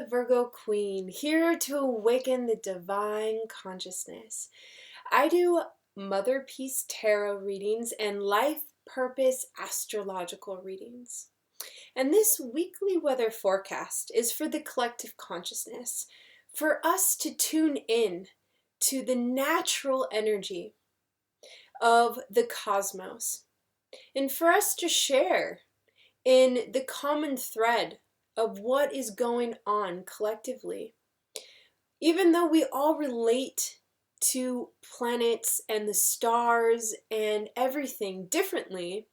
the Virgo Queen, here to awaken the divine consciousness. I do Mother Peace Tarot readings and life purpose astrological readings. And this weekly weather forecast is for the collective consciousness, for us to tune in to the natural energy of the cosmos, and for us to share in the common thread of what is going on collectively. Even though we all relate to planets and the stars and everything differently,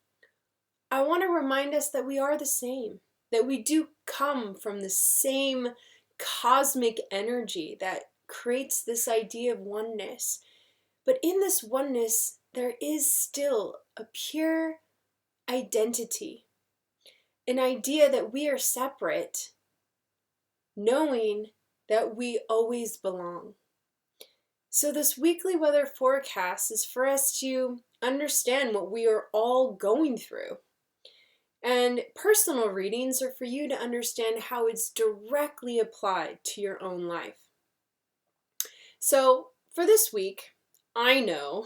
I want to remind us that we are the same, that we do come from the same cosmic energy that creates this idea of oneness. But in this oneness, there is still a pure identity, an idea that we are separate, knowing that we always belong. So this weekly weather forecast is for us to understand what we are all going through. And personal readings are for you to understand how it's directly applied to your own life. So for this week, I know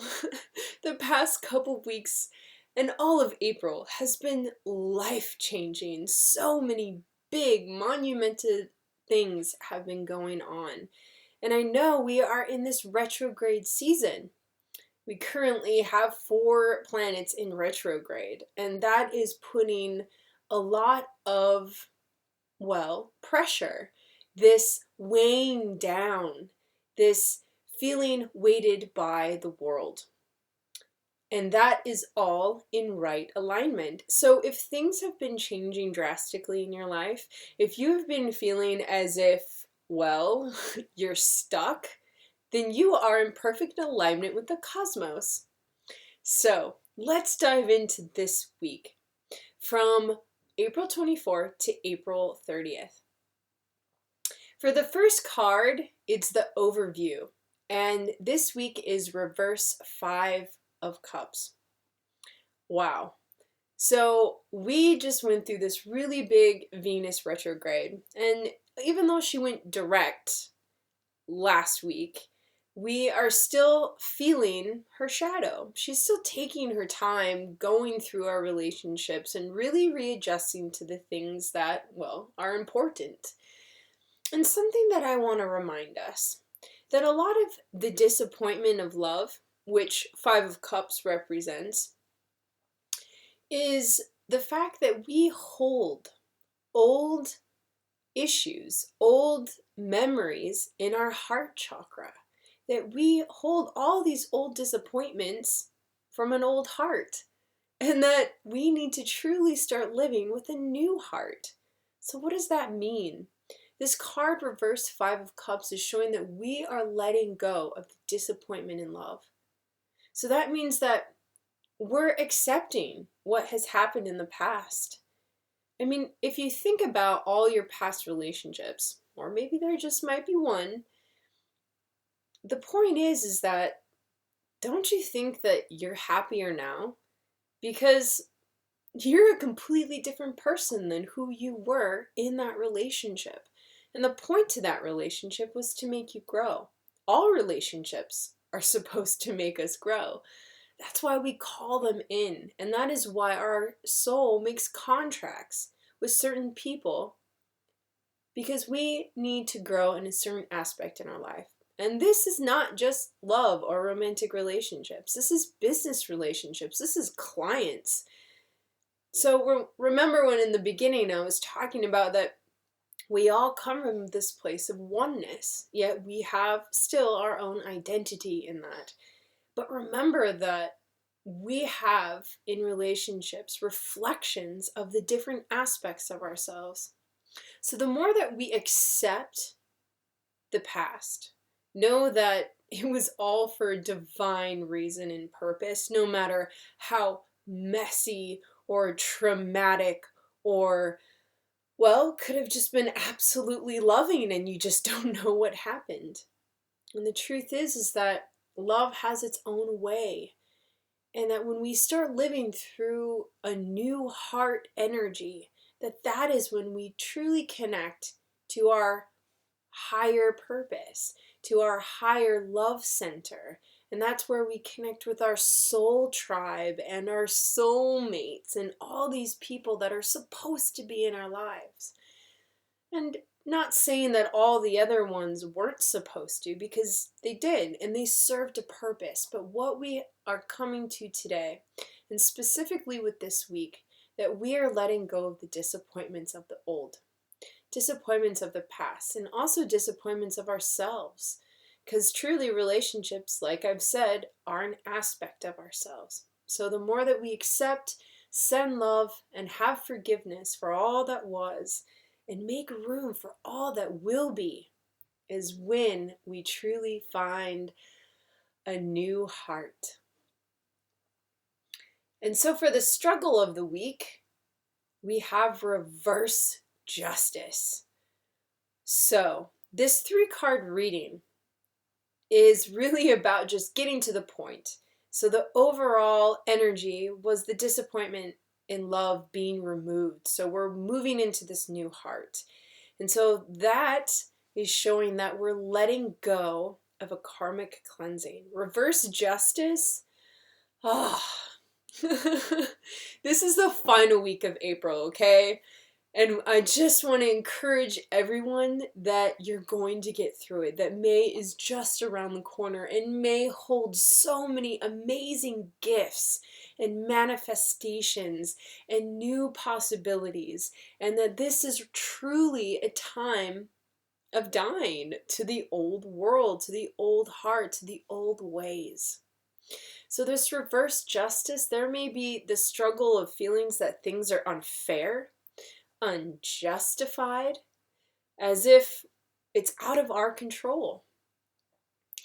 the past couple weeks and all of April has been life-changing. So many big, monumental things have been going on. And I know we are in this retrograde season. We currently have 4 planets in retrograde, and that is putting a lot of, pressure, this weighing down, this feeling weighted by the world. And that is all in right alignment. So if things have been changing drastically in your life, if you have been feeling as if, you're stuck, then you are in perfect alignment with the cosmos. So let's dive into this week from April 24th to April 30th. For the first card, it's the overview. And this week is reverse 5 of Cups. Wow. So we just went through this really big Venus retrograde. And even though she went direct last week, we are still feeling her shadow. She's still taking her time going through our relationships and really readjusting to the things that, are important. And something that I want to remind us, that a lot of the disappointment of love, which 5 of Cups represents, is the fact that we hold old issues, old memories in our heart chakra. That we hold all these old disappointments from an old heart, and that we need to truly start living with a new heart. So what does that mean? This card reverse 5 of Cups is showing that we are letting go of the disappointment in love. So that means that we're accepting what has happened in the past. I mean, if you think about all your past relationships, or maybe there just might be one, the point is that don't you think that you're happier now? Because you're a completely different person than who you were in that relationship. And the point to that relationship was to make you grow. All relationships are supposed to make us grow. That's why we call them in. And that is why our soul makes contracts with certain people, because we need to grow in a certain aspect in our life. And this is not just love or romantic relationships. This is business relationships. This is clients. So remember when in the beginning I was talking about that we all come from this place of oneness, yet we have still our own identity in that. But remember that we have in relationships reflections of the different aspects of ourselves. So the more that we accept the past, know that it was all for a divine reason and purpose, no matter how messy or traumatic or, could have just been absolutely loving and you just don't know what happened. And the truth is that love has its own way. And that when we start living through a new heart energy, that is when we truly connect to our higher purpose, to our higher love center. And that's where we connect with our soul tribe and our soulmates and all these people that are supposed to be in our lives. And not saying that all the other ones weren't supposed to, because they did and they served a purpose. But what we are coming to today, and specifically with this week, that we are letting go of the disappointments of the old, disappointments of the past, and also disappointments of ourselves. Because truly, relationships, like I've said, are an aspect of ourselves. So the more that we accept, send love, and have forgiveness for all that was, and make room for all that will be, is when we truly find a new heart. And so for the struggle of the week, we have reverse justice. So this 3-card reading is really about just getting to the point. So the overall energy was the disappointment in love being removed. So we're moving into this new heart. And so that is showing that we're letting go of a karmic cleansing. Reverse justice. This is the final week of April, okay? And I just want to encourage everyone that you're going to get through it, that May is just around the corner, and May holds so many amazing gifts and manifestations and new possibilities, and that this is truly a time of dying to the old world, to the old heart, to the old ways. So this reverse justice, there may be the struggle of feelings that things are unfair, unjustified, as if it's out of our control.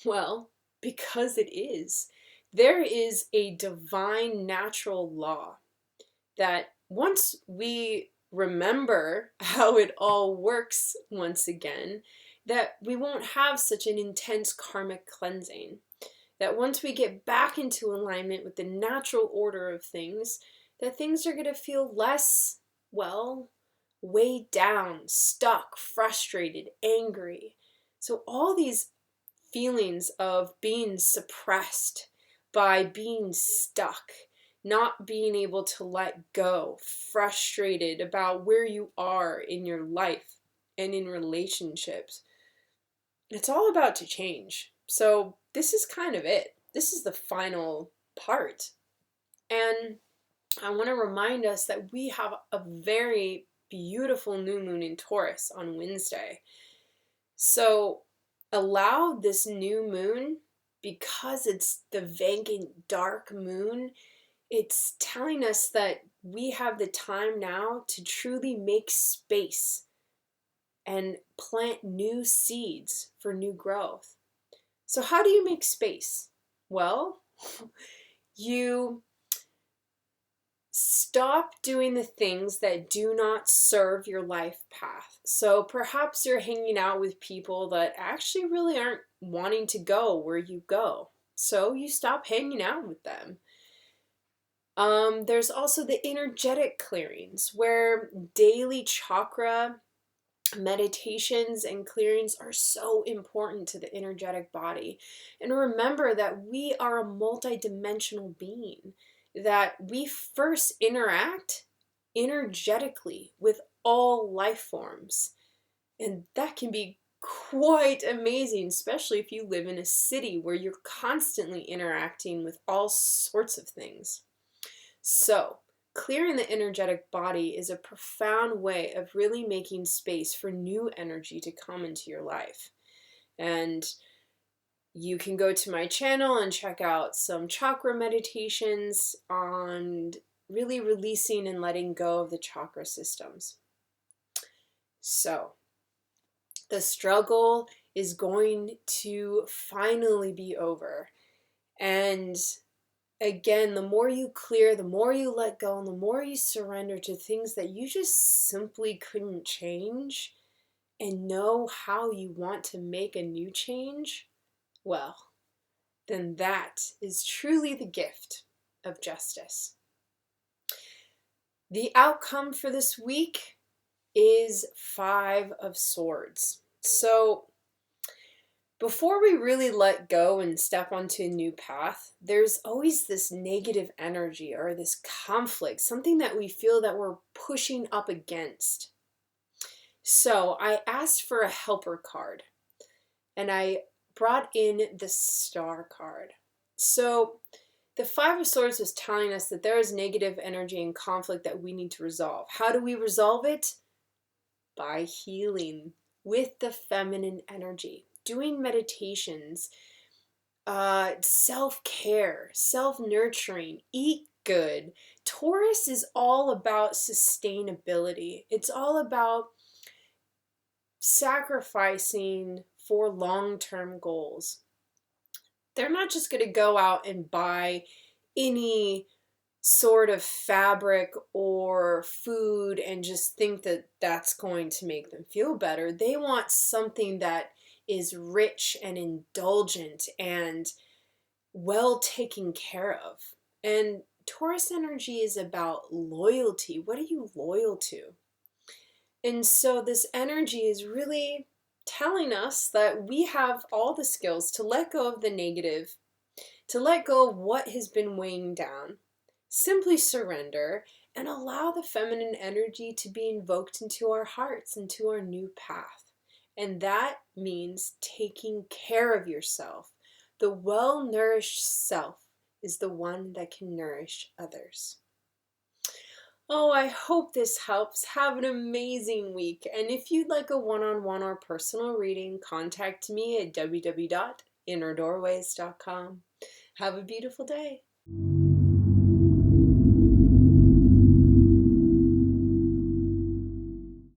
Well, because it is. There is a divine natural law that once we remember how it all works once again, that we won't have such an intense karmic cleansing. That once we get back into alignment with the natural order of things, that things are going to feel less, well, weighed down, stuck, frustrated, angry. So all these feelings of being suppressed by being stuck, not being able to let go, frustrated about where you are in your life and in relationships, it's all about to change. So this is kind of it. This is the final part. And I want to remind us that we have a very beautiful new moon in Taurus on Wednesday. So allow this new moon, because it's the vacant dark moon, it's telling us that we have the time now to truly make space and plant new seeds for new growth. So how do you make space? Well, you stop doing the things that do not serve your life path. So perhaps you're hanging out with people that actually really aren't wanting to go where you go. So you stop hanging out with them. There's also the energetic clearings, where daily chakra meditations and clearings are so important to the energetic body. And remember that we are a multidimensional being, that we first interact energetically with all life forms. And that can be quite amazing, especially if you live in a city where you're constantly interacting with all sorts of things. So, clearing the energetic body is a profound way of really making space for new energy to come into your life. And you can go to my channel and check out some chakra meditations on really releasing and letting go of the chakra systems. So, the struggle is going to finally be over. And again, the more you clear, the more you let go, and the more you surrender to things that you just simply couldn't change, and know how you want to make a new change, well, then that is truly the gift of justice. The outcome for this week is 5 of Swords. So before we really let go and step onto a new path, there's always this negative energy or this conflict, something that we feel that we're pushing up against. So I asked for a helper card and I brought in the Star card. So the Five of Swords was telling us that there is negative energy and conflict that we need to resolve. How do we resolve it? By healing with the feminine energy, doing meditations, self-care, self-nurturing, eat good. Taurus is all about sustainability. It's all about sacrificing for long-term goals. They're not just going to go out and buy any sort of fabric or food and just think that that's going to make them feel better. They want something that is rich and indulgent and well taken care of. And Taurus energy is about loyalty. What are you loyal to? And so this energy is really telling us that we have all the skills to let go of the negative, to let go of what has been weighing down, simply surrender, and allow the feminine energy to be invoked into our hearts, into our new path. And that means taking care of yourself. The well-nourished self is the one that can nourish others. Oh, I hope this helps. Have an amazing week. And if you'd like a one-on-one or personal reading, contact me at www.innerdoorways.com. Have a beautiful day.